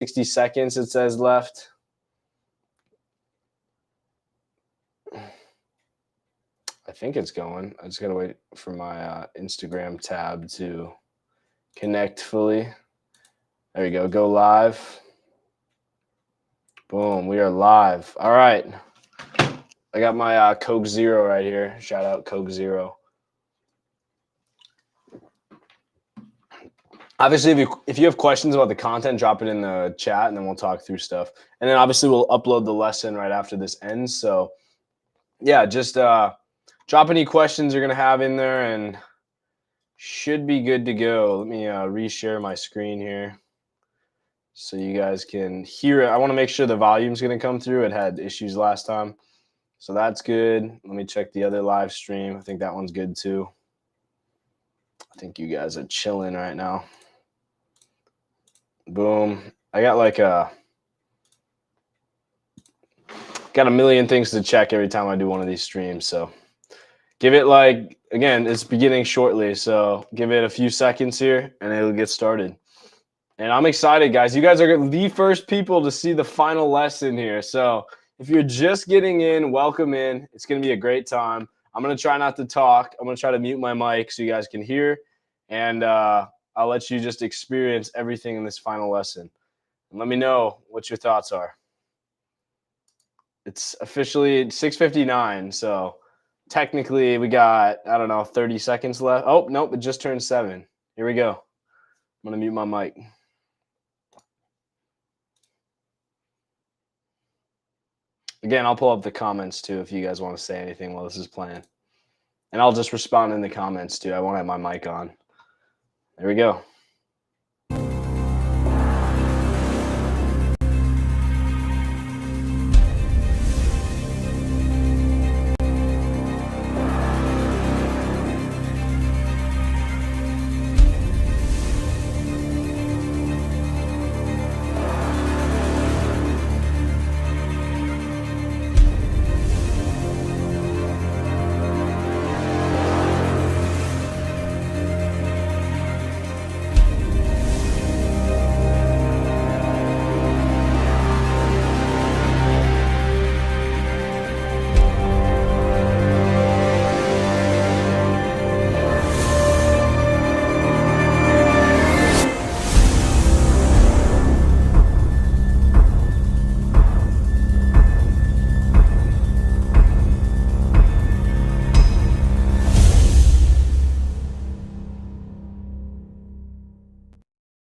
60 seconds it says left. I think it's going. I just gotta wait for my Instagram tab to connect fully. There we go. Go live. Boom. We are live. All right. I got my Coke Zero right here. Shout out Coke Zero. Obviously, if you have questions about the content, drop it in the chat, and then we'll talk through stuff. And then obviously we'll upload the lesson right after this ends. So yeah, just drop any questions you're gonna have in there, and should be good to go. Let me reshare my screen here so you guys can hear it. I want to make sure the volume's gonna come through. It had issues last time, so that's good. Let me check the other live stream. I think that one's good too. I think you guys are chilling right now. Boom. I got like a million things to check every time I do one of these streams. So give it like, again, it's beginning shortly. So give it a few seconds here and it'll get started. And I'm excited, guys. You guys are the first people to see the final lesson here. So if you're just getting in, welcome in. It's going to be a great time. I'm going to try not to talk. I'm going to try to mute my mic so you guys can hear. And I'll let you just experience everything in this final lesson. And let me know what your thoughts are. It's officially 6:59, so technically we got, I don't know, 30 seconds left. Oh, nope, it just turned 7. Here we go. I'm going to mute my mic. Again, I'll pull up the comments too if you guys want to say anything while this is playing. And I'll just respond in the comments too. I won't have my mic on. There we go.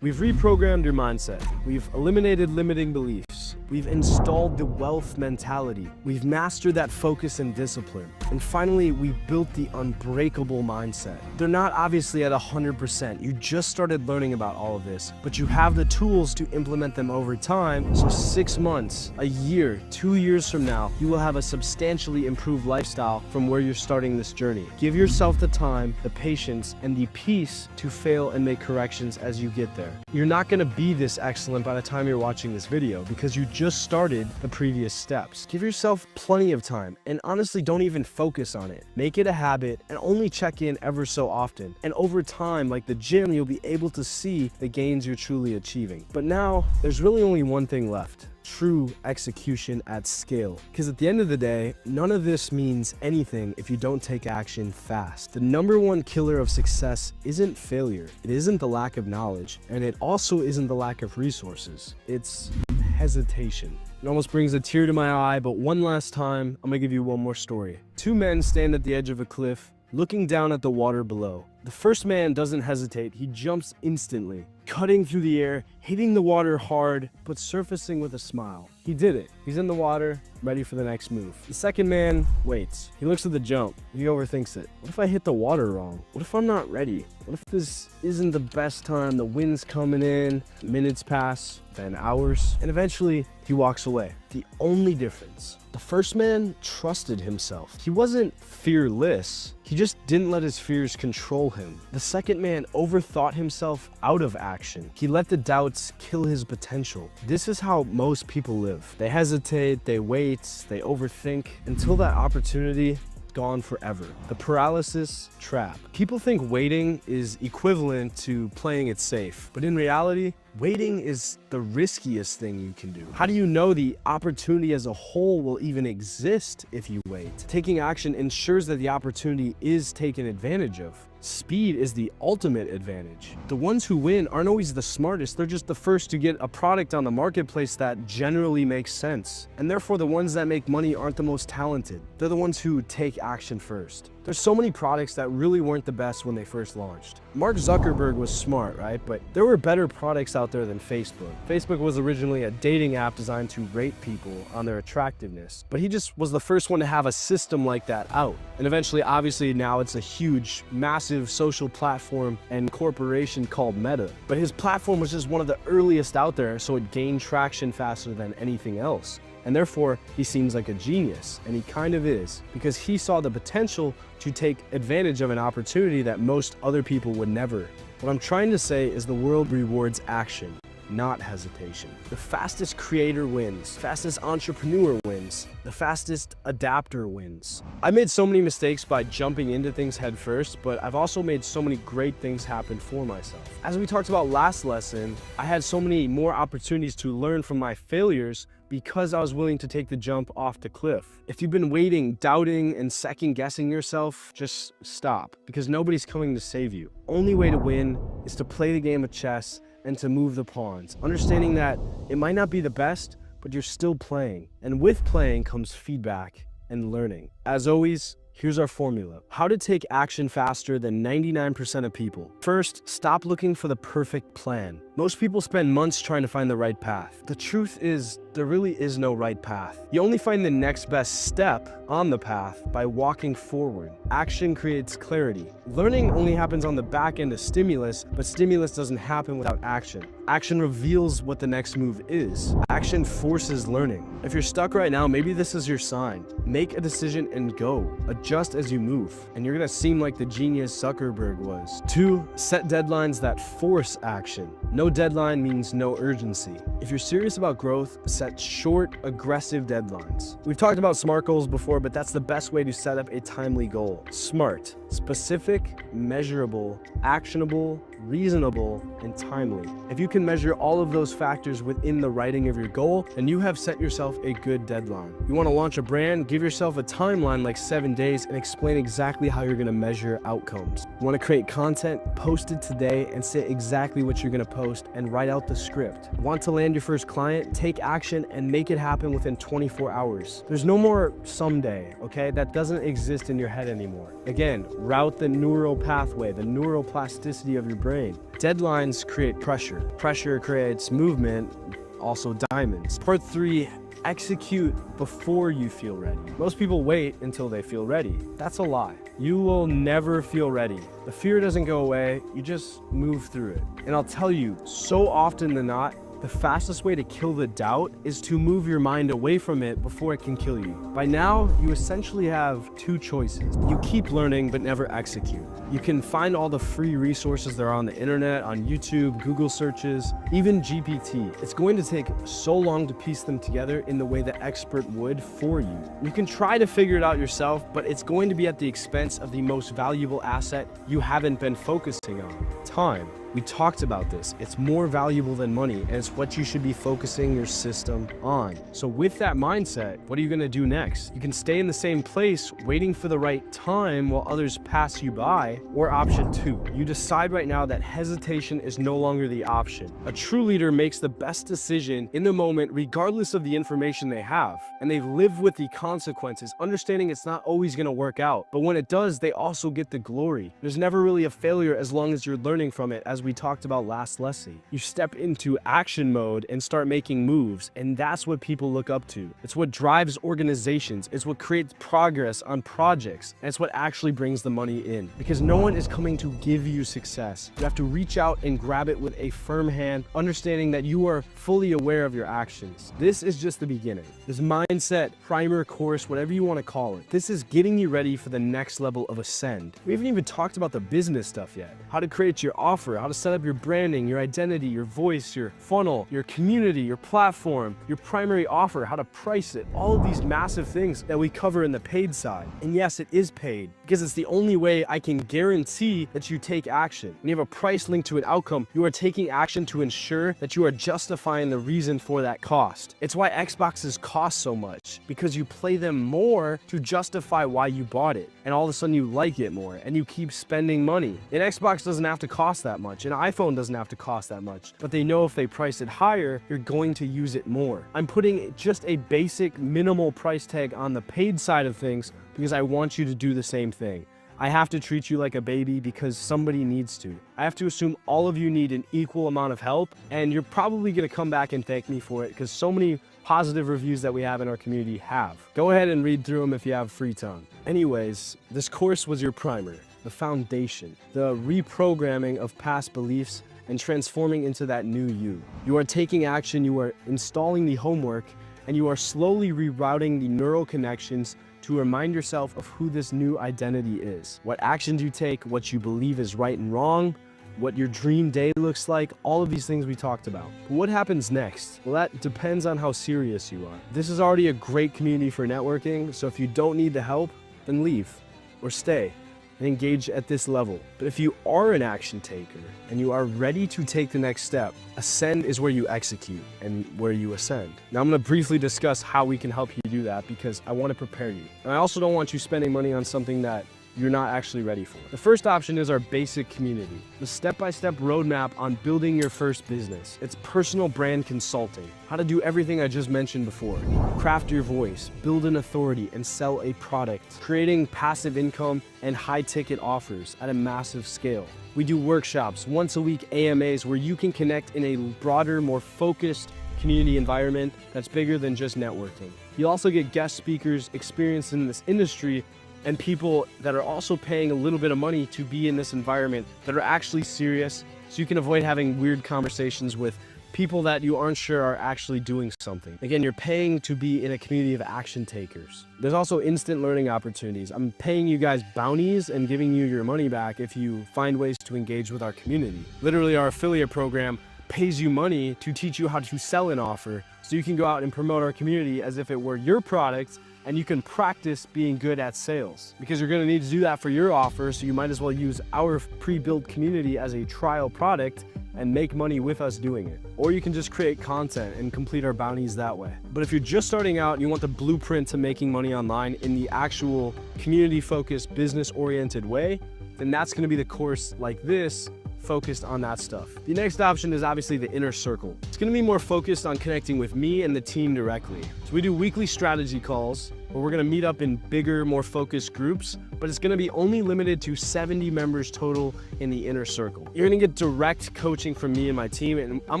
We've reprogrammed your mindset. We've eliminated limiting beliefs. We've installed the wealth mentality. We've mastered that focus and discipline. And finally, we've built the unbreakable mindset. They're not obviously at 100%. You just started learning about all of this, but you have the tools to implement them over time. So 6 months, a year, 2 years from now, you will have a substantially improved lifestyle from where you're starting this journey. Give yourself the time, the patience, and the peace to fail and make corrections as you get there. You're not going to be this excellent by the time you're watching this video because you just started the previous steps. Give yourself plenty of time and honestly don't even focus on it. Make it a habit and only check in ever so often. And over time, like the gym, you'll be able to see the gains you're truly achieving. But now there's really only one thing left. True execution at scale. Because at the end of the day, none of this means anything if you don't take action fast. The #1 killer of success isn't failure. It isn't the lack of knowledge, and it also isn't the lack of resources. It's hesitation. It almost brings a tear to my eye, but one last time, I'm gonna give you one more story. 2 men stand at the edge of a cliff, looking down at the water below. The first man doesn't hesitate, he jumps instantly, cutting through the air, hitting the water hard, but surfacing with a smile. He did it. He's in the water, ready for the next move. The second man waits. He looks at the jump. He overthinks it. What if I hit the water wrong? What if I'm not ready? What if this isn't the best time? The wind's coming in, minutes pass, then hours, and eventually he walks away. The only difference, the first man trusted himself. He wasn't fearless. He just didn't let his fears control him. The second man overthought himself out of action. He let the doubts kill his potential. This is how most people live. They hesitate, they wait, they overthink until that opportunity gone forever. The paralysis trap. People think waiting is equivalent to playing it safe, but in reality, waiting is the riskiest thing you can do. How do you know the opportunity as a whole will even exist if you wait? Taking action ensures that the opportunity is taken advantage of. Speed is the ultimate advantage. The ones who win aren't always the smartest, they're just the first to get a product on the marketplace that generally makes sense. And therefore the ones that make money aren't the most talented. They're the ones who take action first. There's so many products that really weren't the best when they first launched. Mark Zuckerberg was smart, right? But there were better products out there than Facebook. Facebook was originally a dating app designed to rate people on their attractiveness, but he just was the first one to have a system like that out. And eventually, obviously now it's a huge, massive social platform and corporation called Meta. But his platform was just one of the earliest out there, so it gained traction faster than anything else. And therefore, he seems like a genius, and he kind of is, because he saw the potential to take advantage of an opportunity that most other people would never. What I'm trying to say is the world rewards action, not hesitation. The fastest creator wins, fastest entrepreneur wins, the fastest adapter wins. I made so many mistakes by jumping into things head first, but I've also made so many great things happen for myself. As we talked about last lesson, I had so many more opportunities to learn from my failures because I was willing to take the jump off the cliff. If you've been waiting, doubting, and second guessing yourself, just stop, because nobody's coming to save you. Only way to win is to play the game of chess and to move the pawns, understanding that it might not be the best, but you're still playing. And with playing comes feedback and learning. As always, here's our formula. How to take action faster than 99% of people. First, stop looking for the perfect plan. Most people spend months trying to find the right path. The truth is, there really is no right path. You only find the next best step on the path by walking forward. Action creates clarity. Learning only happens on the back end of stimulus, but stimulus doesn't happen without action. Action reveals what the next move is. Action forces learning. If you're stuck right now, maybe this is your sign. Make a decision and go. Adjust as you move, and you're gonna seem like the genius Zuckerberg was. 2, set deadlines that force action. No deadline means no urgency. If you're serious about growth, set short, aggressive deadlines. We've talked about SMART goals before, but that's the best way to set up a timely goal. SMART: specific, measurable, actionable, reasonable, and timely. If you can measure all of those factors within the writing of your goal, then you have set yourself a good deadline. You want to launch a brand? Give yourself a timeline like 7 days and explain exactly how you're going to measure outcomes. You want to create content? Post it today and say exactly what you're going to post and write out the script. Want to land your first client? Take action and make it happen within 24 hours. There's no more someday, okay? That doesn't exist in your head anymore. Again, route the neural pathway, the neuroplasticity of your brain. Deadlines create pressure. Pressure creates movement, also diamonds. Part 3, execute before you feel ready. Most people wait until they feel ready. That's a lie. You will never feel ready. The fear doesn't go away, you just move through it. And I'll tell you, so often than not, the fastest way to kill the doubt is to move your mind away from it before it can kill you. By now, you essentially have 2 choices. You keep learning but never execute. You can find all the free resources that are on the internet, on YouTube, Google searches, even GPT. It's going to take so long to piece them together in the way the expert would for you. You can try to figure it out yourself, but it's going to be at the expense of the most valuable asset you haven't been focusing on: time. We talked about this. It's more valuable than money, and it's what you should be focusing your system on. So with that mindset, what are you gonna do next? You can stay in the same place, waiting for the right time while others pass you by, or option 2. You decide right now that hesitation is no longer the option. A true leader makes the best decision in the moment, regardless of the information they have, and they live with the consequences, understanding it's not always gonna work out. But when it does, they also get the glory. There's never really a failure as long as you're learning from it, as we talked about last lesson. You step into action mode and start making moves, and that's what people look up to. It's what drives organizations. It's what creates progress on projects, and it's what actually brings the money in. Because no one is coming to give you success. You have to reach out and grab it with a firm hand, understanding that you are fully aware of your actions. This is just the beginning. This mindset, primer course, whatever you want to call it, this is getting you ready for the next level of ascend. We haven't even talked about the business stuff yet. How to create your offer, how to to set up your branding, your identity, your voice, your funnel, your community, your platform, your primary offer, how to price it, all of these massive things that we cover in the paid side. And yes, it is paid because it's the only way I can guarantee that you take action. When you have a price linked to an outcome, you are taking action to ensure that you are justifying the reason for that cost. It's why Xboxes cost so much, because you play them more to justify why you bought it. And all of a sudden you like it more and you keep spending money. An Xbox doesn't have to cost that much. An iPhone doesn't have to cost that much. But they know if they price it higher, you're going to use it more. I'm putting just a basic minimal price tag on the paid side of things because I want you to do the same thing. I have to treat you like a baby because somebody needs to. I have to assume all of you need an equal amount of help, and you're probably going to come back and thank me for it because so many positive reviews that we have in our community have. Go ahead and read through them if you have free time. Anyways, this course was your primer, the foundation, the reprogramming of past beliefs and transforming into that new you. You are taking action, you are installing the homework, and you are slowly rerouting the neural connections to remind yourself of who this new identity is, what actions you take, what you believe is right and wrong, what your dream day looks like, all of these things we talked about. But what happens next? Well, that depends on how serious you are. This is already a great community for networking, so if you don't need the help, then leave or stay and engage at this level. But if you are an action taker and you are ready to take the next step, ascend is where you execute and where you ascend. Now I'm going to briefly discuss how we can help you do that because I want to prepare you. And I also don't want you spending money on something that you're not actually ready for. The first option is our basic community, the step-by-step roadmap on building your first business. It's personal brand consulting, how to do everything I just mentioned before. Craft your voice, build an authority, and sell a product, creating passive income and high-ticket offers at a massive scale. We do workshops, once-a-week AMAs where you can connect in a broader, more focused community environment that's bigger than just networking. You'll also get guest speakers experienced in this industry and people that are also paying a little bit of money to be in this environment that are actually serious, so you can avoid having weird conversations with people that you aren't sure are actually doing something. Again, you're paying to be in a community of action takers. There's also instant learning opportunities. I'm paying you guys bounties and giving you your money back if you find ways to engage with our community. Literally, our affiliate program pays you money to teach you how to sell an offer so you can go out and promote our community as if it were your product, and you can practice being good at sales because you're going to need to do that for your offer. So you might as well use our pre-built community as a trial product and make money with us doing it. Or you can just create content and complete our bounties that way. But if you're just starting out and you want the blueprint to making money online in the actual community-focused, business-oriented way, then that's going to be the course like this, focused on that stuff. The next option is obviously the inner circle. It's going to be more focused on connecting with me and the team directly. So we do weekly strategy calls where we're going to meet up in bigger, more focused groups, but it's going to be only limited to 70 members total in the inner circle. You're going to get direct coaching from me and my team, and I'm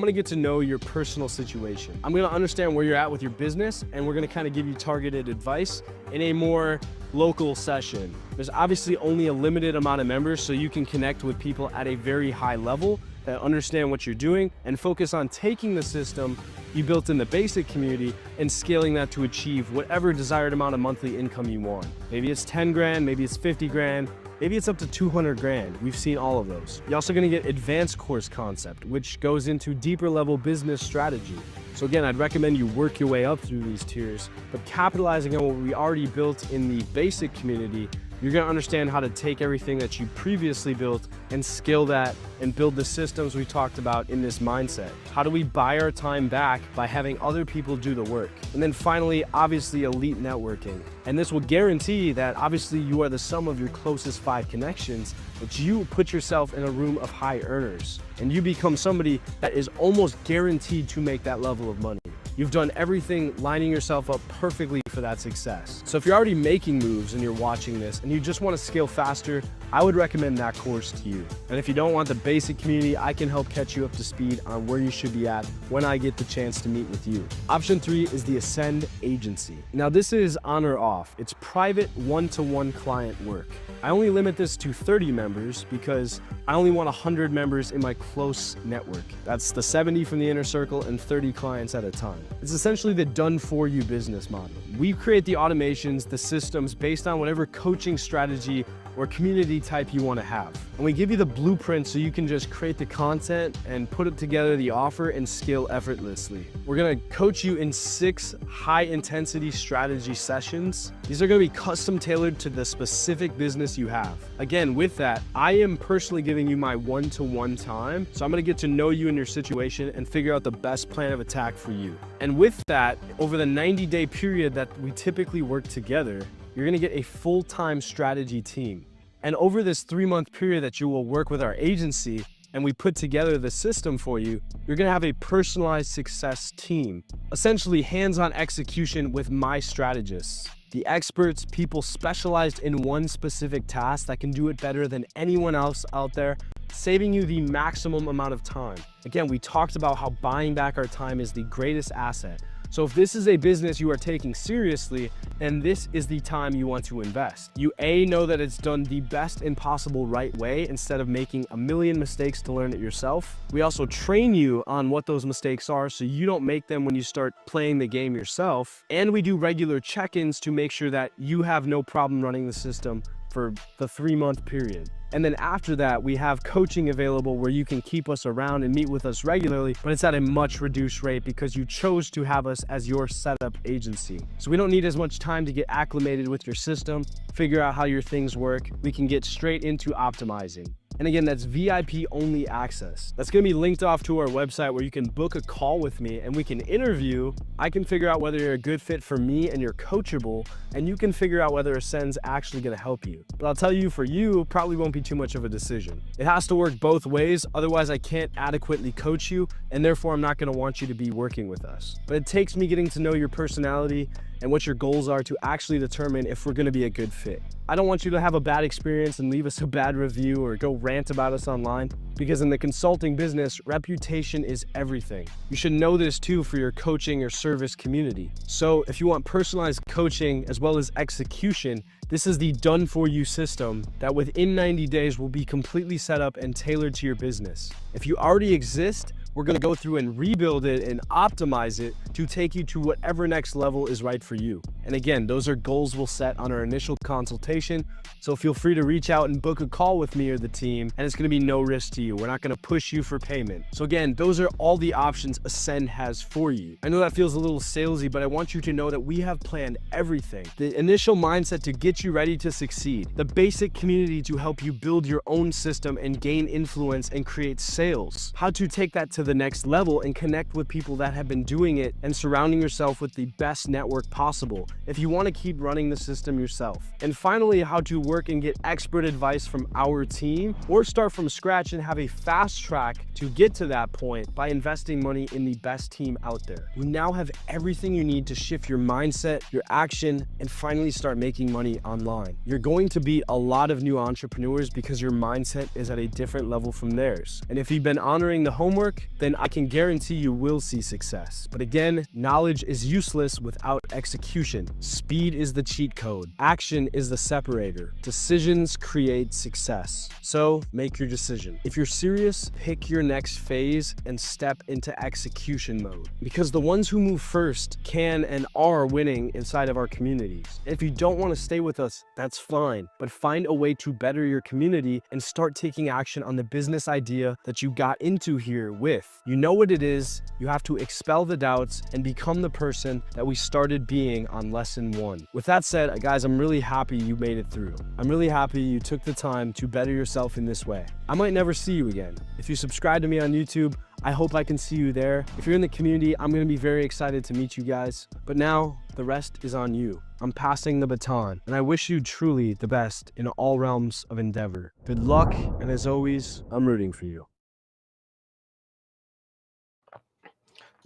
going to get to know your personal situation. I'm going to understand where you're at with your business, and we're going to kind of give you targeted advice in a more local session. There's obviously only a limited amount of members, so you can connect with people at a very high level that understand what you're doing and focus on taking the system you built in the basic community and scaling that to achieve whatever desired amount of monthly income you want. Maybe it's 10 grand, maybe it's 50 grand, maybe it's up to 200 grand. We've seen all of those. You're also going to get advanced course concept, which goes into deeper level business strategy. So again, I'd recommend you work your way up through these tiers, but capitalizing on what we already built in the basic community, you're going to understand how to take everything that you previously built and scale that and build the systems we talked about in this mindset. How do we buy our time back by having other people do the work? And then finally, obviously, elite networking. And this will guarantee that obviously you are the sum of your closest 5 connections, but you put yourself in a room of high earners and you become somebody that is almost guaranteed to make that level of money. You've done everything lining yourself up perfectly for that success. So if you're already making moves and you're watching this and you just want to scale faster, I would recommend that course to you. And if you don't want the basic community, I can help catch you up to speed on where you should be at when I get the chance to meet with you. Option 3 is the Ascend Agency. Now this is on or off. It's private one-to-one client work. I only limit this to 30 members because I only want 100 members in my close network. That's the 70 from the inner circle and 30 clients at a time. It's essentially the done-for-you business model. We create the automations, the systems based on whatever coaching strategy or community type you want to have. And we give you the blueprint so you can just create the content and put it together the offer and scale effortlessly. We're going to coach you in 6 high intensity strategy sessions. These are going to be custom tailored to the specific business you have. Again, with that, I am personally giving you my one-to-one time. So I'm going to get to know you and your situation and figure out the best plan of attack for you. And with that, over the 90-day period that we typically work together, you're going to get a full-time strategy team. And over this 3-month period that you will work with our agency and we put together the system for you, you're going to have a personalized success team, essentially hands-on execution with my strategists. The experts, people specialized in one specific task that can do it better than anyone else out there, saving you the maximum amount of time. Again, we talked about how buying back our time is the greatest asset. So if this is a business you are taking seriously, then this is the time you want to invest. You know that it's done the best and possible right way instead of making a million mistakes to learn it yourself. We also train you on what those mistakes are so you don't make them when you start playing the game yourself. And we do regular check-ins to make sure that you have no problem running the system for the 3-month period. And then after that, we have coaching available where you can keep us around and meet with us regularly, but it's at a much reduced rate because you chose to have us as your setup agency. So we don't need as much time to get acclimated with your system, figure out how your things work. We can get straight into optimizing. And again, that's VIP only access. That's gonna be linked off to our website where you can book a call with me and we can interview. I can figure out whether you're a good fit for me and you're coachable, and you can figure out whether Ascend's actually gonna help you. But I'll tell you, for you, probably won't be too much of a decision. It has to work both ways, otherwise I can't adequately coach you, and therefore I'm not gonna want you to be working with us. But it takes me getting to know your personality and what your goals are to actually determine if we're gonna be a good fit. I don't want you to have a bad experience and leave us a bad review or go rant about us online, because in the consulting business, reputation is everything. You should know this too for your coaching or service community. So if you want personalized coaching as well as execution, this is the done for you system that within 90 days will be completely set up and tailored to your business. If you already exist, we're gonna go through and rebuild it and optimize it to take you to whatever next level is right for you. And again, those are goals we'll set on our initial consultation. So feel free to reach out and book a call with me or the team, and it's gonna be no risk to you. We're not gonna push you for payment. So again, those are all the options Ascend has for you. I know that feels a little salesy, but I want you to know that we have planned everything. The initial mindset to get you ready to succeed, the basic community to help you build your own system and gain influence and create sales, how to take that to the next level and connect with people that have been doing it, and surrounding yourself with the best network possible if you want to keep running the system yourself. And finally, how to work and get expert advice from our team, or start from scratch and have a fast track to get to that point by investing money in the best team out there. You now have everything you need to shift your mindset, your action, and finally start making money online. You're going to beat a lot of new entrepreneurs because your mindset is at a different level from theirs. And if you've been honoring the homework, then I can guarantee you will see success. But again, knowledge is useless without execution. Speed is the cheat code. Action is the separator. Decisions create success. So make your decision. If you're serious, pick your next phase and step into execution mode. Because the ones who move first can and are winning inside of our communities. If you don't want to stay with us, that's fine. But find a way to better your community and start taking action on the business idea that you got into here with. You know what it is. You have to expel the doubts and become the person that we started being on lesson 1. With that said, guys, I'm really happy you made it through. I'm really happy you took the time to better yourself in this way. I might never see you again. If you subscribe to me on YouTube, I hope I can see you there. If you're in the community, I'm going to be very excited to meet you guys. But now, the rest is on you. I'm passing the baton, and I wish you truly the best in all realms of endeavor. Good luck, and as always, I'm rooting for you.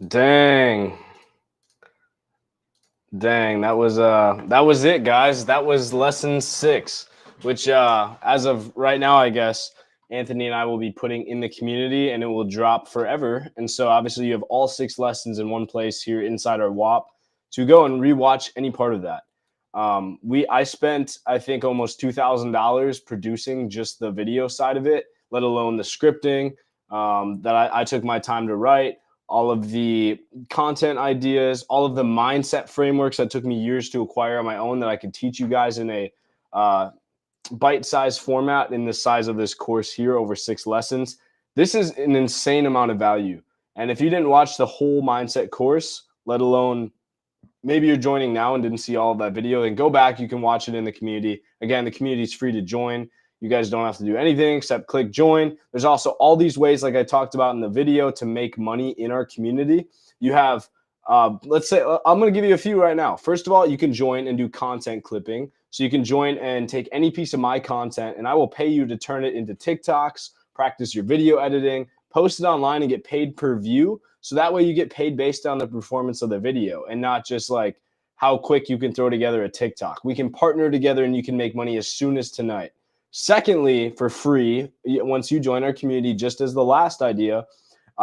Dang, that was it, guys. That was lesson 6, which as of right now, I guess Anthony and I will be putting in the community, and it will drop forever. And so obviously you have all 6 lessons in one place here inside our WAP to go and rewatch any part of that. I spent, I think, almost $2,000 producing just the video side of it, let alone the scripting that I took my time to write, all of the content ideas, all of the mindset frameworks that took me years to acquire on my own that I could teach you guys in a bite-sized format in the size of this course here over 6 lessons. This is an insane amount of value. And if you didn't watch the whole mindset course, let alone maybe you're joining now and didn't see all of that video, then go back. You can watch it in the community. Again, the community is free to join. You guys don't have to do anything except click join. There's also all these ways, like I talked about in the video, to make money in our community. You have, let's say, I'm going to give you a few right now. First of all, you can join and do content clipping. So you can join and take any piece of my content, and I will pay you to turn it into TikToks, practice your video editing, post it online, and get paid per view. So that way you get paid based on the performance of the video and not just like how quick you can throw together a TikTok. We can partner together and you can make money as soon as tonight. Secondly, for free, once you join our community, just as the last idea,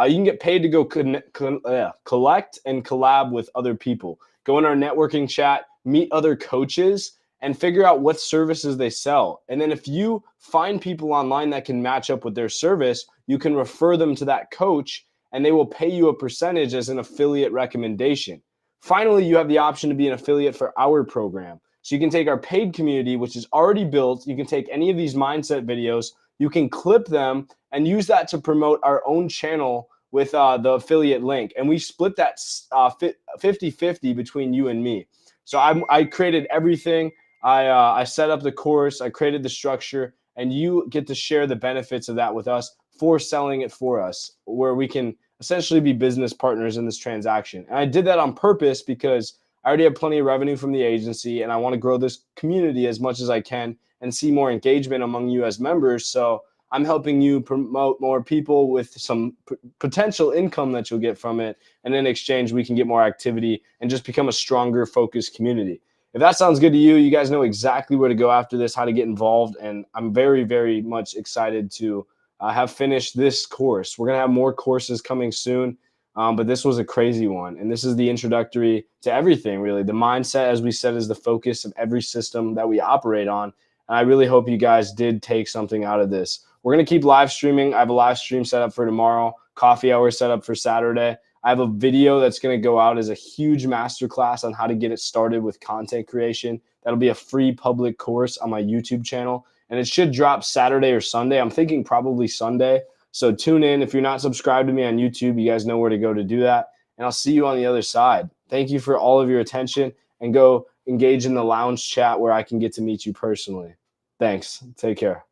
you can get paid to go collect and collab with other people. Go in our networking chat, meet other coaches, and figure out what services they sell. And then if you find people online that can match up with their service, you can refer them to that coach and they will pay you a percentage as an affiliate recommendation. Finally, you have the option to be an affiliate for our program. So you can take our paid community, which is already built. You can take any of these mindset videos, you can clip them and use that to promote our own channel with the affiliate link. And we split that 50-50 between you and me. So I created everything. I set up the course, I created the structure, and you get to share the benefits of that with us for selling it for us, where we can essentially be business partners in this transaction. And I did that on purpose because I already have plenty of revenue from the agency, and I want to grow this community as much as I can and see more engagement among you as members. So I'm helping you promote more people with some potential income that you'll get from it. And in exchange, we can get more activity and just become a stronger, focused community. If that sounds good to you, you guys know exactly where to go after this, how to get involved. And I'm very, very much excited to have finished this course. We're going to have more courses coming soon, but this was a crazy one. And this is the introductory to everything, really. The mindset, as we said, is the focus of every system that we operate on. And I really hope you guys did take something out of this. We're going to keep live streaming. I have a live stream set up for tomorrow, coffee hour set up for Saturday. I have a video that's going to go out as a huge masterclass on how to get it started with content creation. That'll be a free public course on my YouTube channel, and it should drop Saturday or Sunday. I'm thinking probably Sunday. So tune in. If you're not subscribed to me on YouTube, you guys know where to go to do that. And I'll see you on the other side. Thank you for all of your attention, and go engage in the lounge chat where I can get to meet you personally. Thanks. Take care.